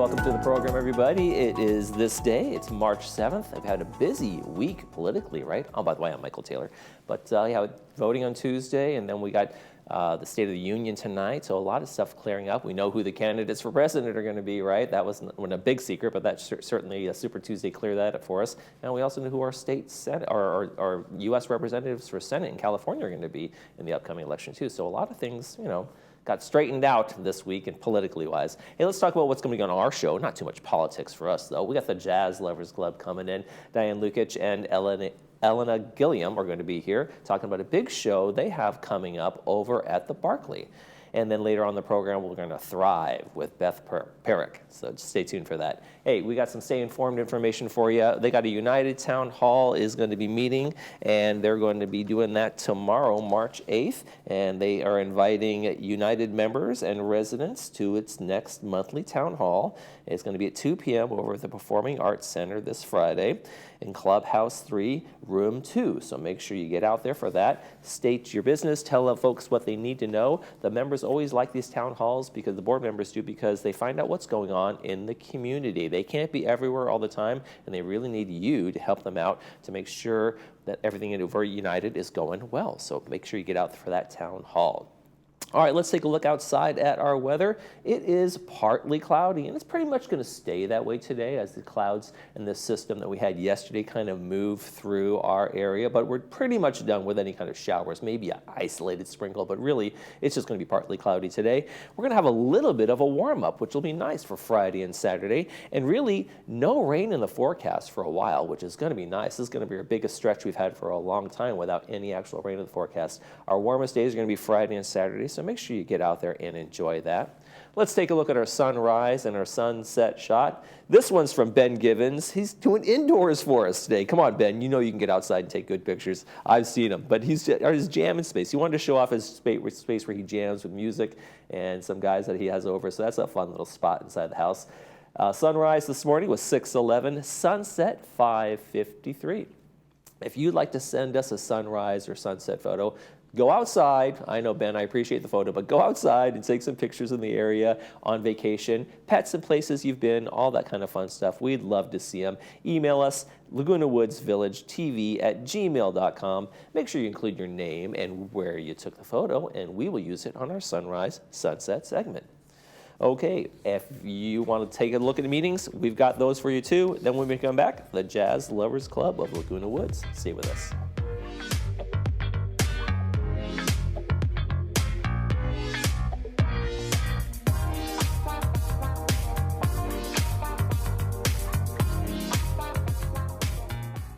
welcome to the program, everybody. It is this day. It's March 7th. I've had a busy week politically, right? Oh, by the way, I'm Michael Taylor. But yeah, voting on Tuesday, and then we got the State of the Union tonight, so a lot of stuff clearing up. We know who the candidates for president are going to be, right? That wasn't a big secret, but that certainly Super Tuesday cleared that up for us. And we also know who our state Senate, our U.S. representatives for Senate in California are going to be in the upcoming election too. So a lot of things, got straightened out this week and politically wise. Hey, let's talk about what's going to be on our show. Not too much politics for us though. We got the Jazz Lovers Club coming in. Diane Lukic and Elena Gilliam are going to be here talking about a big show they have coming up over at the Barclay. And then later on the program, we're going to Thrive with Beth Perrick. So just stay tuned for that. Hey, we got some Stay Informed information for you. They got a United Town Hall is going to be meeting, and they're going to be doing that tomorrow, March 8th. And they are inviting United members and residents to its next monthly town hall. It's going to be at 2 p.m. over at the Performing Arts Center this Friday in Clubhouse 3, Room 2. So make sure you get out there for that. State your business. Tell folks what they need to know. The members always like these town halls, because the board members do, because they find out what's going on in the community. They can't be everywhere all the time, and they really need you to help them out to make sure that everything over United is going well. So make sure you get out for that town hall. All right, let's take a look outside at our weather. It is partly cloudy, and it's pretty much going to stay that way today as the clouds and the system that we had yesterday kind of move through our area. But we're pretty much done with any kind of showers, maybe an isolated sprinkle, but really it's just going to be partly cloudy today. We're going to have a little bit of a warm-up, which will be nice for Friday and Saturday, and really no rain in the forecast for a while, which is going to be nice. This is going to be our biggest stretch we've had for a long time without any actual rain in the forecast. Our warmest days are going to be Friday and Saturday, so make sure you get out there and enjoy that. Let's take a look at our sunrise and our sunset shot. This one's from Ben Givens. He's doing indoors for us today. Come on, Ben. You know you can get outside and take good pictures. I've seen him, but he's his jamming space. He wanted to show off his space where he jams with music and some guys that he has over. So that's a fun little spot inside the house. Sunrise this morning was 6:11. Sunset 5:53. If you'd like to send us a sunrise or sunset photo, go outside. I know, Ben, I appreciate the photo, but go outside and take some pictures in the area on vacation, pets and places you've been, all that kind of fun stuff. We'd love to see them. Email us, lagunawoodsvillagetv@gmail.com. Make sure you include your name and where you took the photo, and we will use it on our sunrise sunset segment. Okay, if you want to take a look at the meetings, we've got those for you too. Then when we come back, the Jazz Lovers Club of Laguna Woods. Stay with us.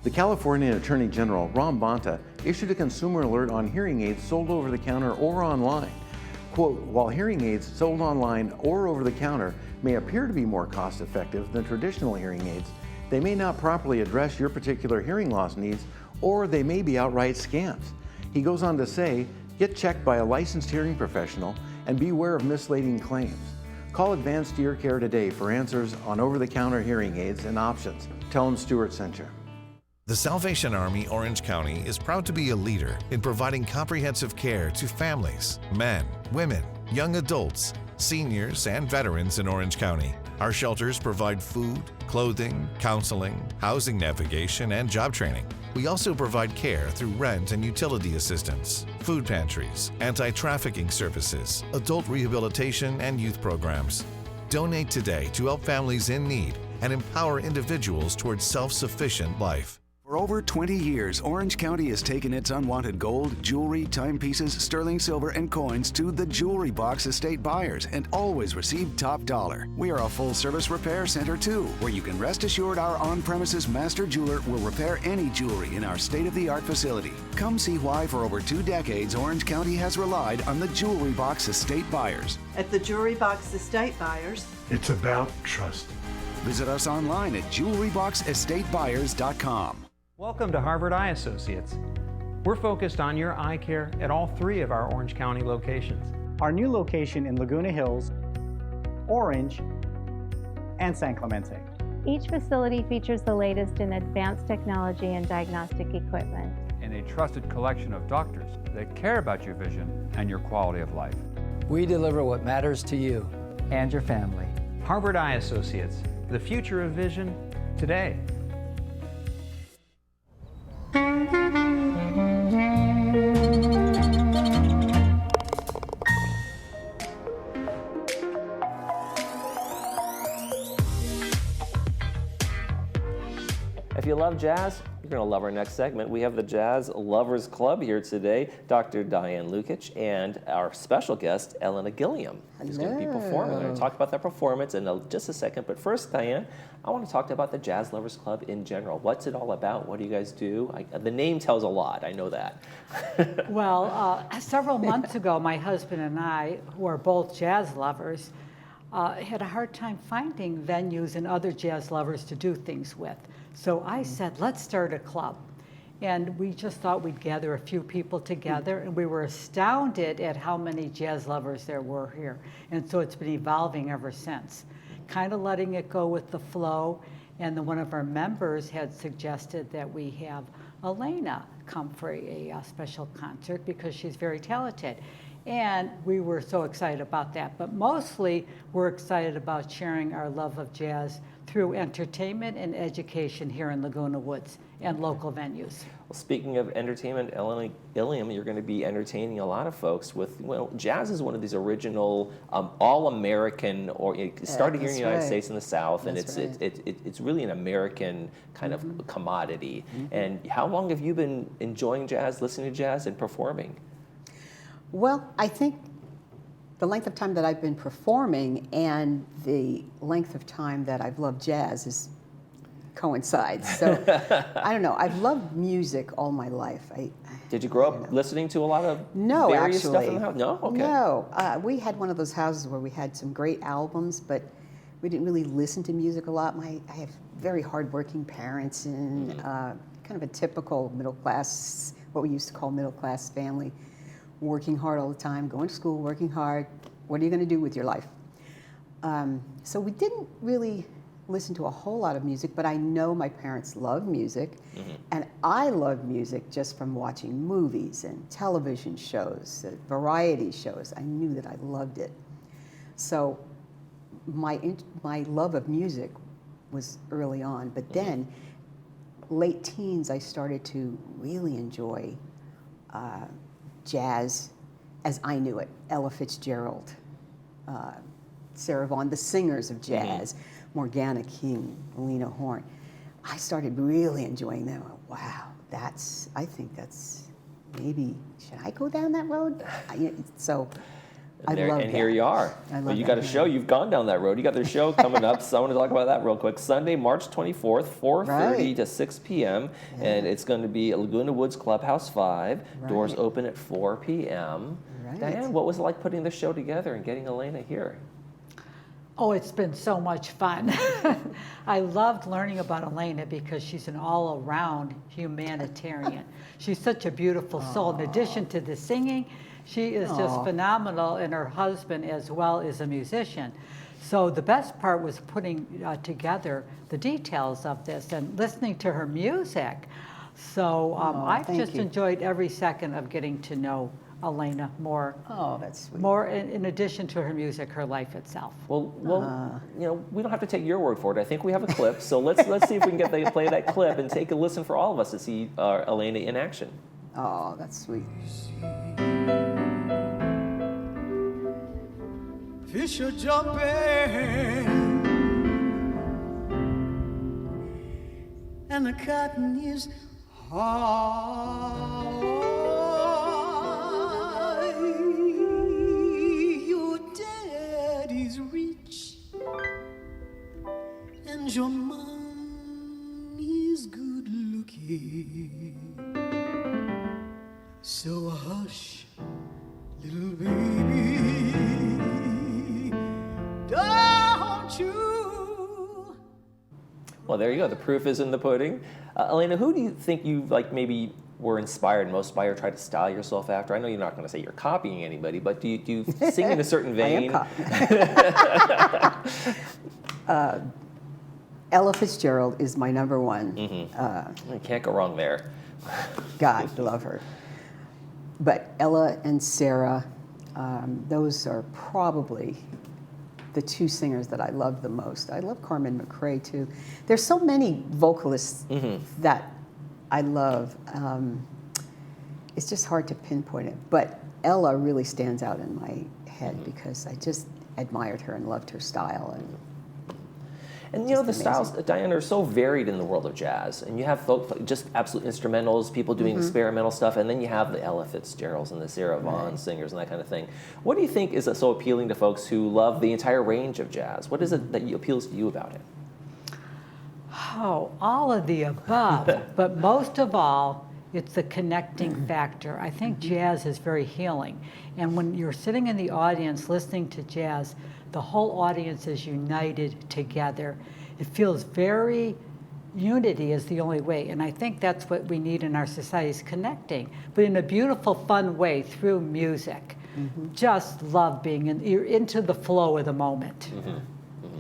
The California Attorney General, Ron Bonta, issued a consumer alert on hearing aids sold over the counter or online. Quote, while hearing aids sold online or over the counter may appear to be more cost effective than traditional hearing aids, they may not properly address your particular hearing loss needs, or they may be outright scams. He goes on to say, get checked by a licensed hearing professional and beware of misleading claims. Call Advanced Ear Care today for answers on over-the-counter hearing aids and options. Tell them Stuart sent you. The Salvation Army Orange County is proud to be a leader in providing comprehensive care to families, men, women, young adults, seniors, and veterans in Orange County. Our shelters provide food, clothing, counseling, housing navigation, and job training. We also provide care through rent and utility assistance, food pantries, anti-trafficking services, adult rehabilitation, and youth programs. Donate today to help families in need and empower individuals towards self-sufficient life. For over 20 years, Orange County has taken its unwanted gold, jewelry, timepieces, sterling silver, and coins to the Jewelry Box estate buyers and always received top dollar. We are a full-service repair center, too, where you can rest assured our on-premises master jeweler will repair any jewelry in our state-of-the-art facility. Come see why for over 2 decades, Orange County has relied on the Jewelry Box estate buyers. At the Jewelry Box estate buyers, it's about trust. Visit us online at jewelryboxestatebuyers.com. Welcome to Harvard Eye Associates. We're focused on your eye care at all 3 of our Orange County locations. Our new location in Laguna Hills, Orange, and San Clemente. Each facility features the latest in advanced technology and diagnostic equipment. And a trusted collection of doctors that care about your vision and your quality of life. We deliver what matters to you and your family. Harvard Eye Associates, the future of vision today. If you love jazz, you're going to love our next segment. We have the Jazz Lovers Club here today, Dr. Diane Lukic and our special guest, Elena Gilliam, who's going to be performing. We're going to talk about that performance in just a second. But first, Diane, I want to talk about the Jazz Lovers Club in general. What's it all about? What do you guys do? The name tells a lot. I know that. Well, several months ago, my husband and I, who are both jazz lovers, had a hard time finding venues and other jazz lovers to do things with. So I said, let's start a club. And we just thought we'd gather a few people together, and we were astounded at how many jazz lovers there were here. And so it's been evolving ever since, kind of letting it go with the flow. And then one of our members had suggested that we have Elena come for a special concert because she's very talented. And we were so excited about that. But mostly, we're excited about sharing our love of jazz through entertainment and education here in Laguna Woods and local venues. Well, speaking of entertainment, Elena Gilliam, you're going to be entertaining a lot of folks with, well, jazz is one of these original all-American, or it started here in the United States in the South, and it's really an American kind of commodity. And how long have you been enjoying jazz, listening to jazz, and performing? Well, I think the length of time that I've been performing and the length of time that I've loved jazz coincides. So I don't know. I've loved music all my life. Did you grow up listening to a lot of various stuff in the house? No, okay. No, we had one of those houses where we had some great albums, but we didn't really listen to music a lot. I have very hardworking parents and kind of a typical middle class, what we used to call middle class family. Working hard all the time, going to school, working hard. What are you going to do with your life? So we didn't really listen to a whole lot of music, but I know my parents love music, and I love music just from watching movies and television shows, variety shows. I knew that I loved it. So my love of music was early on, but then late teens, I started to really enjoy jazz as I knew it. Ella Fitzgerald, Sarah Vaughan, the singers of jazz, Morgana King, Lena Horne. I started really enjoying them. Wow, I think that's maybe, should I go down that road? So I love that. And here you are. Well, you got a show. You've gone down that road. You got their show coming up. So I want to talk about that real quick. Sunday, March 24th, 4:30 to 6 p.m. And it's going to be at Laguna Woods Clubhouse 5. Doors open at 4 p.m. Diane, what was it like putting the show together and getting Elena here? Oh, it's been so much fun. I loved learning about Elena because she's an all-around humanitarian. She's such a beautiful soul. In addition to the singing, she is just phenomenal, and her husband as well is a musician. So the best part was putting together the details of this and listening to her music. So I've just enjoyed every second of getting to know Elena more. Oh, that's sweet. More in addition to her music, her life itself. Well, you know, we don't have to take your word for it. I think we have a clip. So let's see if we can play that clip and take a listen for all of us to see Elena in action. Oh, that's sweet. Fish are jumping and the cotton is high. Your daddy's rich and your mom is good looking. So hush, little baby, don't you? Well, there you go. The proof is in the pudding. Elena, who do you think you maybe were most inspired, tried to style yourself after? I know you're not going to say you're copying anybody, but do you sing in a certain vein? I am Ella Fitzgerald is my number one. You can't go wrong there. God, love her. But Ella and Sarah, those are probably the two singers that I love the most. I love Carmen McRae too. There's so many vocalists that I love. It's just hard to pinpoint it, but Ella really stands out in my head because I just admired her and loved her style. And you know, the styles, Diane, are so varied in the world of jazz. And you have folk, just absolute instrumentals, people doing experimental stuff, and then you have the Ella Fitzgeralds and the Sarah Vaughan singers and that kind of thing. What do you think is so appealing to folks who love the entire range of jazz? What is it that appeals to you about it? Oh, all of the above, but most of all, it's the connecting factor. I think jazz is very healing. And when you're sitting in the audience listening to jazz, the whole audience is united together. It feels very, unity is the only way. And I think that's what we need in our society, is connecting, but in a beautiful, fun way through music. Just love being you're into the flow of the moment.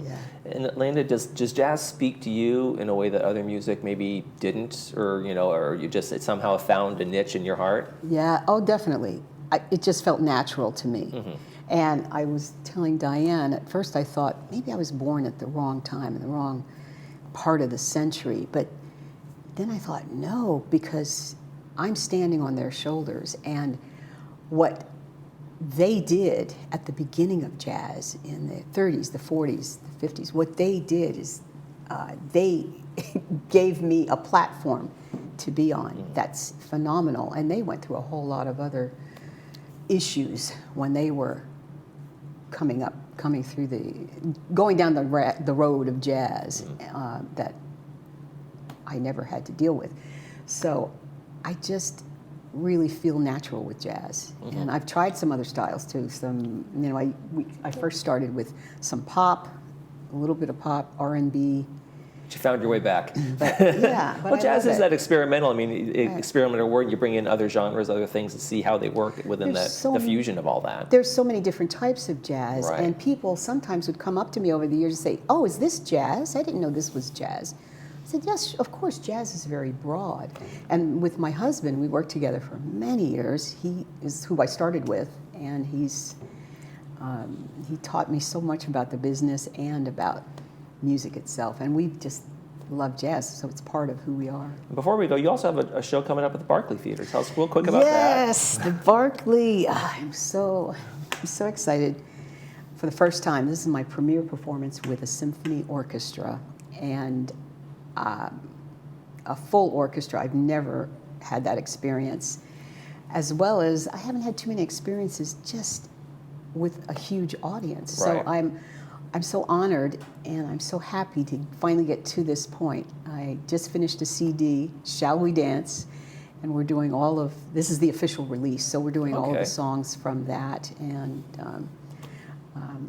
Yeah. And Linda, does jazz speak to you in a way that other music maybe didn't, or or you just it somehow found a niche in your heart? Yeah, oh, definitely. It just felt natural to me. And I was telling Diane, at first I thought maybe I was born at the wrong time, in the wrong part of the century. But then I thought, no, because I'm standing on their shoulders. And what they did at the beginning of jazz in the 30s, the 40s, the 50s, what they did is they gave me a platform to be on. That's phenomenal. And they went through a whole lot of other issues when they were going down the road of jazz that I never had to deal with. So I just really feel natural with jazz. And I've tried some other styles too. I first started with some pop, a little bit of pop, R&B. You found your way back. But well, jazz is that experimental. I mean, experimental word. You bring in other genres, other things to see how they work within the fusion of all that. There's so many different types of jazz, and people sometimes would come up to me over the years and say, "Oh, is this jazz? I didn't know this was jazz." I said, "Yes, of course. Jazz is very broad." And with my husband, we worked together for many years. He is who I started with, and he taught me so much about the business and about music itself, and we just love jazz, so it's part of who we are. Before we go, you also have a show coming up at the Barclay Theater. Tell us real quick about that. Yes, the Barclay. I'm so excited. For the first time, this is my premiere performance with a symphony orchestra and a full orchestra. I've never had that experience, as well as I haven't had too many experiences just with a huge audience. So I'm so honored and I'm so happy to finally get to this point. I just finished a CD, Shall We Dance? And we're doing this is the official release, so we're doing all of the songs from that. And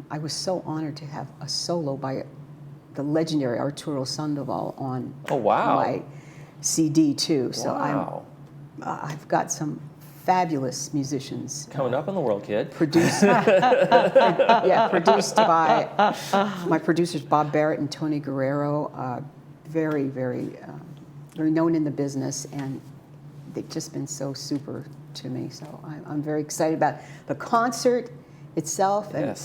I was so honored to have a solo by the legendary Arturo Sandoval on my CD too. So I've got some fabulous musicians. Coming up in the world, kid. Produced by my producers Bob Barrett and Tony Guerrero. Very, very, very known in the business, and they've just been so super to me. So I'm very excited about the concert itself. And,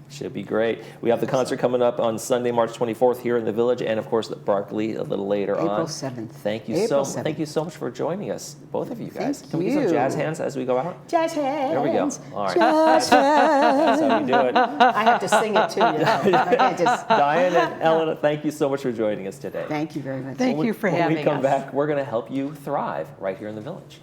should be great. We have the concert coming up on Sunday, March 24th here in the Village, and of course at Barclay a little later on. April 7th. Thank you Thank you so much for joining us, both of you guys. Can we get some jazz hands as we go out? Jazz hands. There we go. All right. Jazz hands. That's how you do it. I have to sing it too. I can't just. Diane and Elena, thank you so much for joining us today. Thank you very much. Thank you for having us. When we come back, we're going to help you thrive right here in the Village.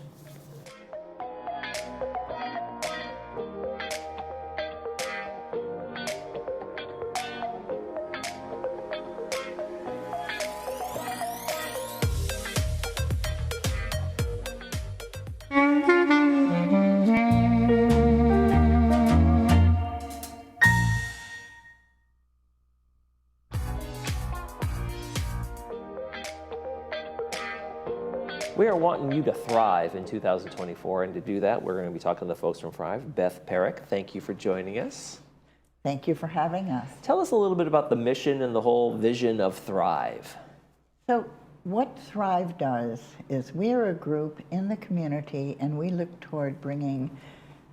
We are wanting you to thrive in 2024, and to do that, we're going to be talking to the folks from Thrive. Beth Perrick, thank you for joining us. Thank you for having us. Tell us a little bit about the mission and the whole vision of Thrive. So what Thrive does is we are a group in the community, and we look toward bringing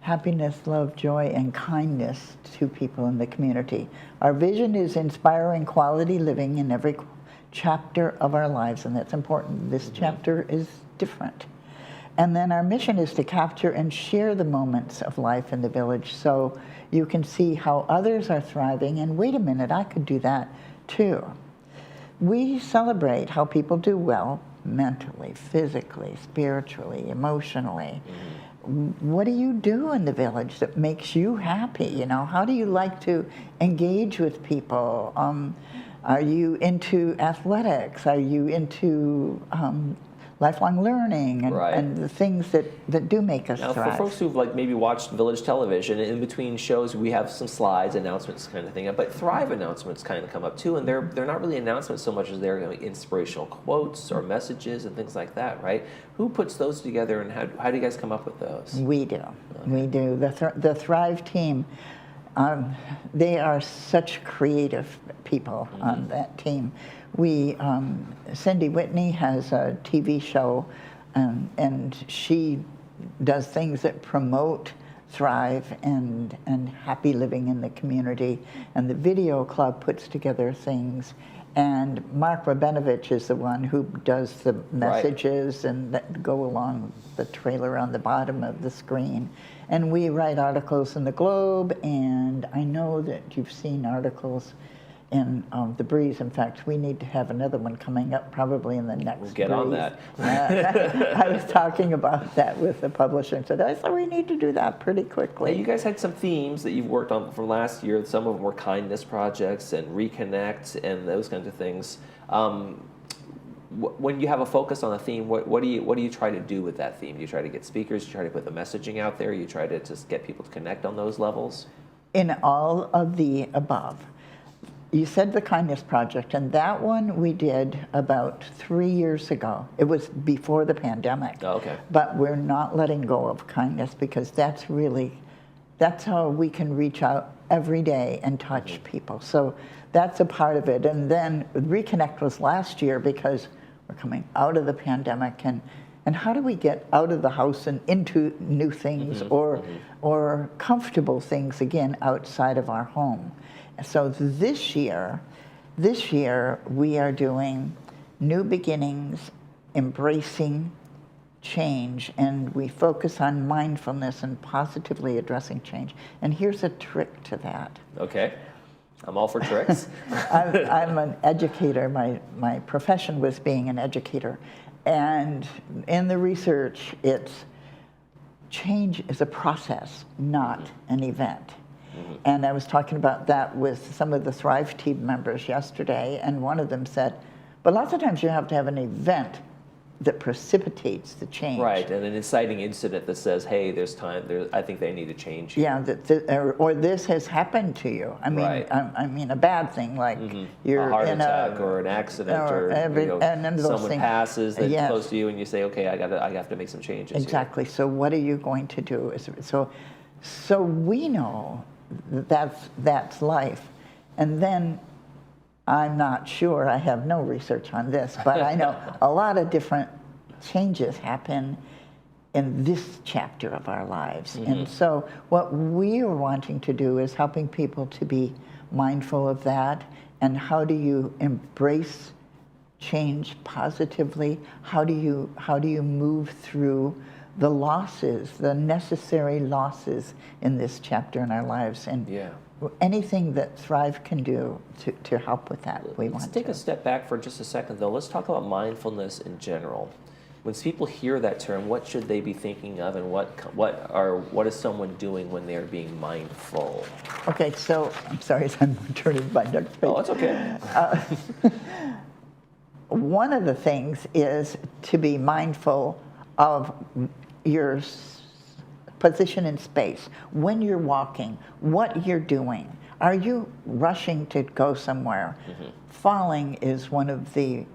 happiness, love, joy, and kindness to people in the community. Our vision is inspiring quality living in every chapter of our lives, and that's important. This chapter is different. And then our mission is to capture and share the moments of life in the village so you can see how others are thriving, and wait a minute, I could do that too. We celebrate how people do well mentally, physically, spiritually, emotionally. What do you do in the village that makes you happy? You know, how do you like to engage with people? Are you into athletics? Are you into lifelong learning and the things that do make us now, thrive? For folks who've like maybe watched Village Television, in between shows we have some slides, announcements kind of thing, but Thrive announcements kind of come up too, and they're not really announcements so much as they're inspirational quotes or messages and things like that, right? Who puts those together, and how do you guys come up with those? We do. We do. The Thrive team, they are such creative people on that team. Cindy Whitney has a TV show, and she does things that promote Thrive and happy living in the community. And the Video Club puts together things. And Mark Rabinovich is the one who does the messages and that go along the trailer on the bottom of the screen. And we write articles in the Globe, and I know that you've seen articles in The Breeze. In fact, we need to have another one coming up probably in the next We'll get on that. I was talking about that with the publisher and said, I thought we need to do that pretty quickly. Now, you guys had some themes that you've worked on from last year. Some of them were kindness projects and reconnect and those kinds of things. When you have a focus on a theme, what do you try to do with that theme? Do you try to get speakers? Do you try to put the messaging out there? You try to just get people to connect on those levels? In all of the above. You said the Kindness Project, and that one we did about 3 years ago. It was before the pandemic. Oh, okay. But we're not letting go of kindness because that's how we can reach out every day and touch people. So that's a part of it. And then Reconnect was last year because we're coming out of the pandemic, and how do we get out of the house and into new things or comfortable things again outside of our home? So this year we are doing new beginnings, embracing change, and we focus on mindfulness and positively addressing change. And here's a trick to that. Okay. I'm all for tricks. I'm an educator. My profession was being an educator. And in the research, it's change is a process, not an event. And I was talking about that with some of the Thrive team members yesterday, and one of them said, but lots of times you have to have an event that precipitates the change. Right, and an inciting incident that says, hey, there's time, I think they need to change here. Yeah, or this has happened to you. I mean, I mean a bad thing, like you're a heart in attack or an accident or someone passes that's close to you and you say, okay, I have to make some changes. Exactly, here. So what are you going to do? So we know that's life. And then I'm not sure, I have no research on this, but I know a lot of different changes happen in this chapter of our lives. And so what we are wanting to do is helping people to be mindful of that, and how do you embrace change positively? How do you move through the losses, the necessary losses in this chapter in our lives, and anything that Thrive can do to help with that, we want to. Let's take a step back for just a second, though. Let's talk about mindfulness in general. When people hear that term, what should they be thinking of, and what is someone doing when they are being mindful? Okay, so I'm sorry, I'm turning my next page. Oh, it's okay. One of the things is to be mindful of your position in space, when you're walking, what you're doing. Are you rushing to go somewhere? Falling is one of the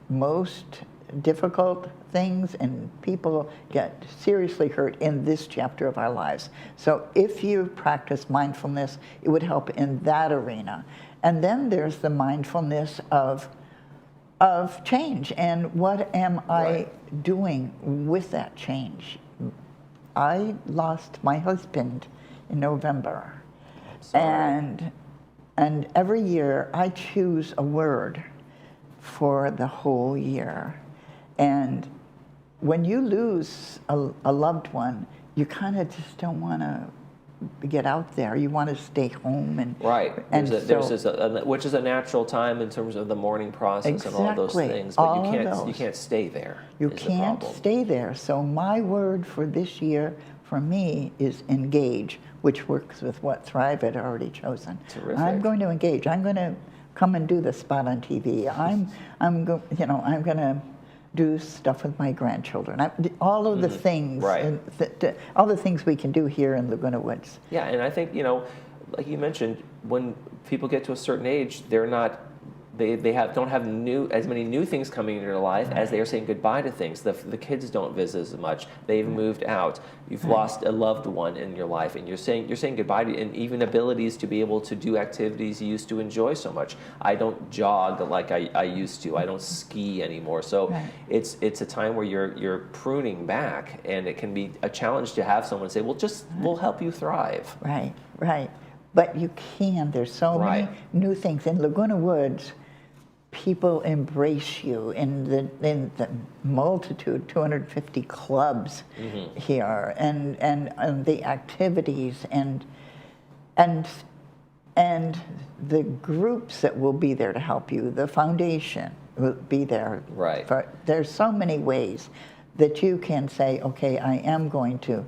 most difficult things, and people get seriously hurt in this chapter of our lives. So if you practice mindfulness, it would help in that arena. And then there's the mindfulness of change, and what am I doing with that change? I lost my husband in November. Sorry. And every year I choose a word for the whole year. And when you lose a loved one, you kind of just don't want to get out there. You want to stay home and Right. And Which is a natural time in terms of the mourning process and all those Exactly. things. But All you of can't those. stay there. You is the can't problem. stay there. So my word for this year, for me, is engage, which works with what Thrive had already chosen. Terrific. I'm going to engage. I'm going to come and do the spot on TV. I'm going to do stuff with my grandchildren. All of the things, Right. all the things we can do here in Laguna Woods. Yeah, and I think, like you mentioned, when people get to a certain age, they're not, they don't have as many new things coming into their life as they are saying goodbye to things. The kids don't visit as much. They've moved out. You've lost a loved one in your life, and you're saying goodbye to, and even abilities to be able to do activities you used to enjoy so much. I don't jog like I used to. I don't ski anymore. So it's a time where you're pruning back, and it can be a challenge to have someone say, well, we'll help you thrive. Right, right. But you can. There's so many new things. In Laguna Woods, people embrace you in the multitude, 250 clubs here, and the activities and the groups that will be there to help you. The foundation will be there. Right. There's so many ways that you can say, okay, I am going to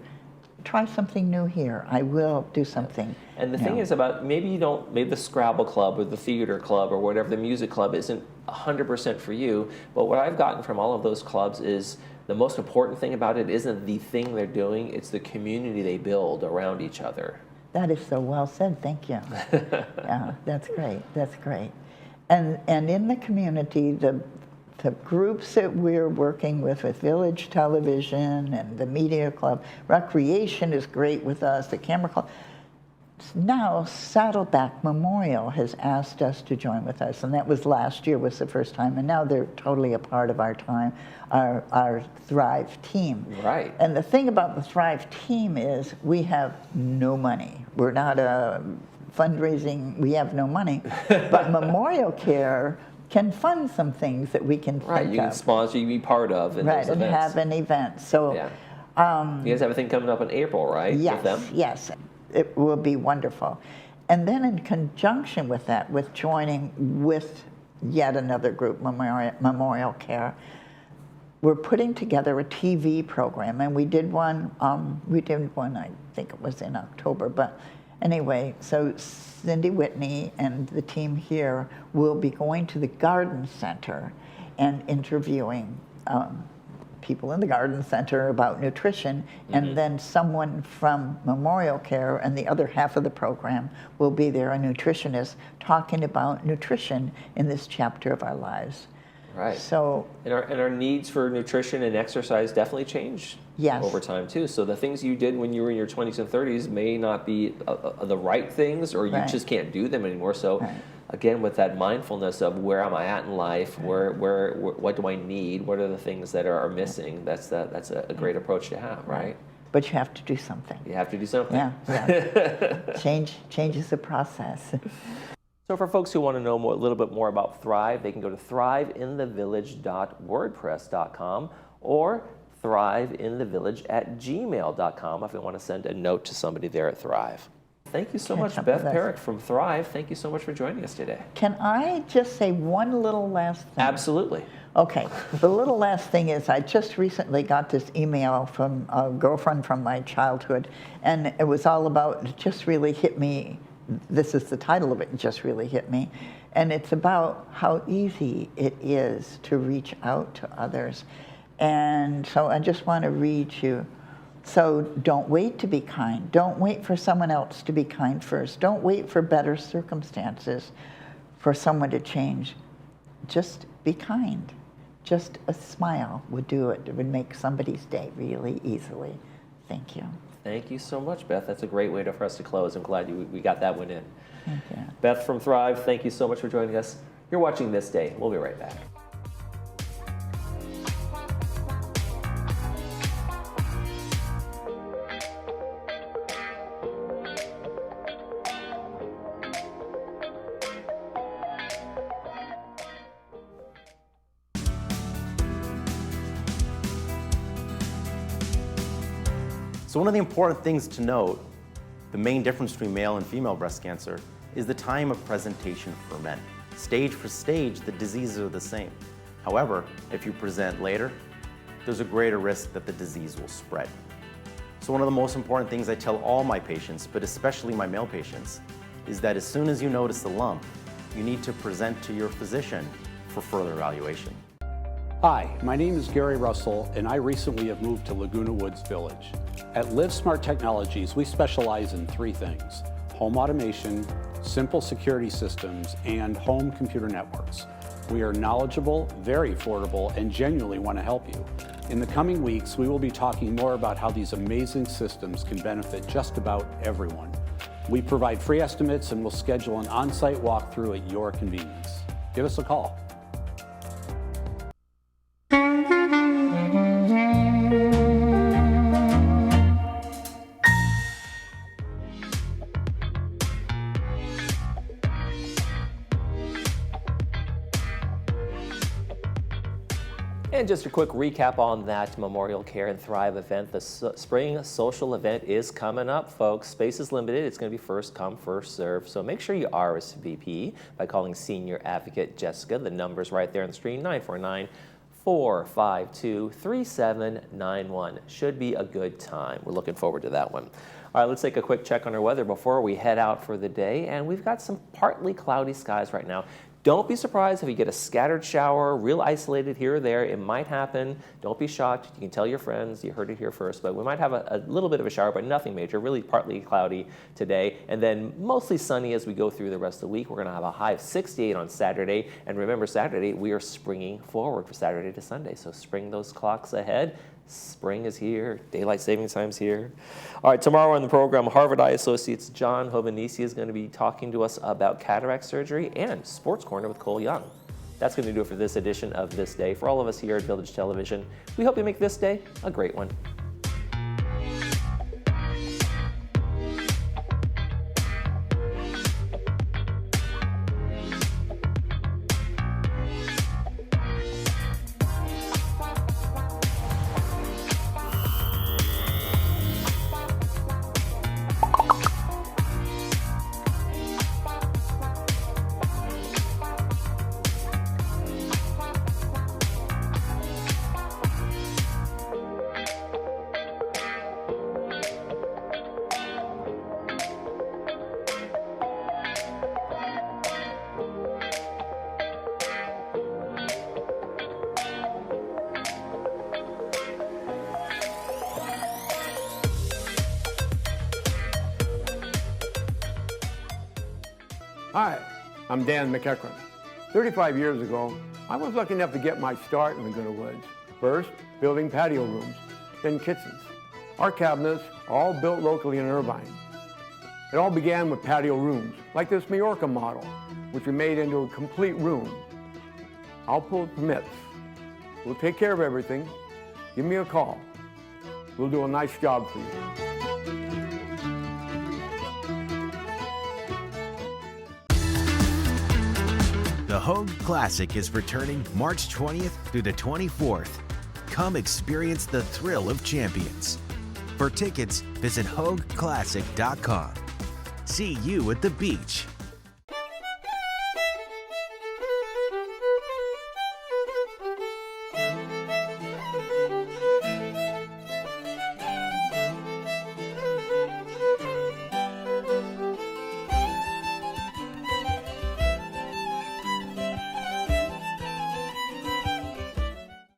try something new here. I will do something. And the thing is about maybe the Scrabble club or the theater club or whatever, the music club isn't 100% for you, but what I've gotten from all of those clubs is the most important thing about it isn't the thing they're doing, it's the community they build around each other. That is so well said, thank you. Yeah, that's great, that's great. And in the community, the groups that we're working with Village Television and the Media Club, Recreation is great with us, the Camera Club. Now Saddleback Memorial has asked us to join with us, and that was last year was the first time, and now they're totally a part of our Thrive team. Right. And the thing about the Thrive team is we have no money. We're not a fundraising, we have no money, but Memorial Care can fund some things that we can think Right, you can of. sponsor, you can be part of in Right, those and events. have an event. So, you guys have a thing coming up in April, right? yes, with them? yes, it will be wonderful. And then in conjunction with that, with joining with yet another group, Memorial Care, we're putting together a TV program, and we did one, I think it was in October, but anyway, so Cindy Whitney and the team here will be going to the garden center and interviewing people in the garden center about nutrition, and then someone from Memorial Care and the other half of the program will be there, a nutritionist, talking about nutrition in this chapter of our lives. Right. So, and our needs for nutrition and exercise definitely change over time too. So the things you did when you were in your 20s and 30s may not be the right things, or you just can't do them anymore. So again, with that mindfulness of where am I at in life, where what do I need, what are the things that are missing, that's a great approach to have, right? But you have to do something. You have to do something. Yeah. Change is a process. So for folks who want to know a little bit more about Thrive, they can go to thriveinthevillage.wordpress.com or thriveinthevillage@gmail.com if you want to send a note to somebody there at Thrive. Thank you so much, Beth Perrick from Thrive. Thank you so much for joining us today. Can I just say one little last thing? Absolutely. Okay. The little last thing is I just recently got this email from a girlfriend from my childhood, and it was all about, it just really hit me. This is the title of it, It Just Really Hit Me. And it's about how easy it is to reach out to others. And so I just want to read you. So don't wait to be kind. Don't wait for someone else to be kind first. Don't wait for better circumstances for someone to change. Just be kind. Just a smile would do it. It would make somebody's day really easily. Thank you. Thank you so much, Beth. That's a great way for us to close. I'm glad we got that one in. Thank you. Beth from Thrive, thank you so much for joining us. You're watching This Day. We'll be right back. So one of the important things to note, the main difference between male and female breast cancer, is the time of presentation for men. Stage for stage, the diseases are the same. However, if you present later, there's a greater risk that the disease will spread. So one of the most important things I tell all my patients, but especially my male patients, is that as soon as you notice the lump, you need to present to your physician for further evaluation. Hi, my name is Gary Russell, and I recently have moved to Laguna Woods Village. At Live Smart Technologies, we specialize in 3 things: home automation, simple security systems, and home computer networks. We are knowledgeable, very affordable, and genuinely want to help you. In the coming weeks, we will be talking more about how these amazing systems can benefit just about everyone. We provide free estimates and will schedule an on-site walkthrough at your convenience. Give us a call. And just a quick recap on that Memorial Care and Thrive event. The spring social event is coming up, folks. Space is limited. It's going to be first come, first serve. So make sure you RSVP by calling Senior Advocate Jessica. The number's right there on the screen, 949-452-3791. Should be a good time. We're looking forward to that one. All right, let's take a quick check on our weather before we head out for the day. And we've got some partly cloudy skies right now. Don't be surprised if you get a scattered shower, real isolated here or there. It might happen. Don't be shocked. You can tell your friends. You heard it here first. But we might have a little bit of a shower, but nothing major. Really partly cloudy today. And then mostly sunny as we go through the rest of the week. We're going to have a high of 68 on Saturday. And remember, Saturday, we are springing forward for Saturday to Sunday. So spring those clocks ahead. Spring is here. Daylight savings time's here. All right, tomorrow on the program, Harvard Eye Associates' John Hovanesi is going to be talking to us about cataract surgery and Sports Corner with Cole Young. That's going to do it for this edition of This Day. For all of us here at Village Television, we hope you make this day a great one. Hi, I'm Dan McEachran. 35 years ago, I was lucky enough to get my start in Laguna Woods. First, building patio rooms, then kitchens. Our cabinets are all built locally in Irvine. It all began with patio rooms, like this Majorca model, which we made into a complete room. I'll pull permits. We'll take care of everything. Give me a call. We'll do a nice job for you. The Hogue Classic is returning March 20th through the 24th. Come experience the thrill of champions. For tickets, visit HogueClassic.com. See you at the beach.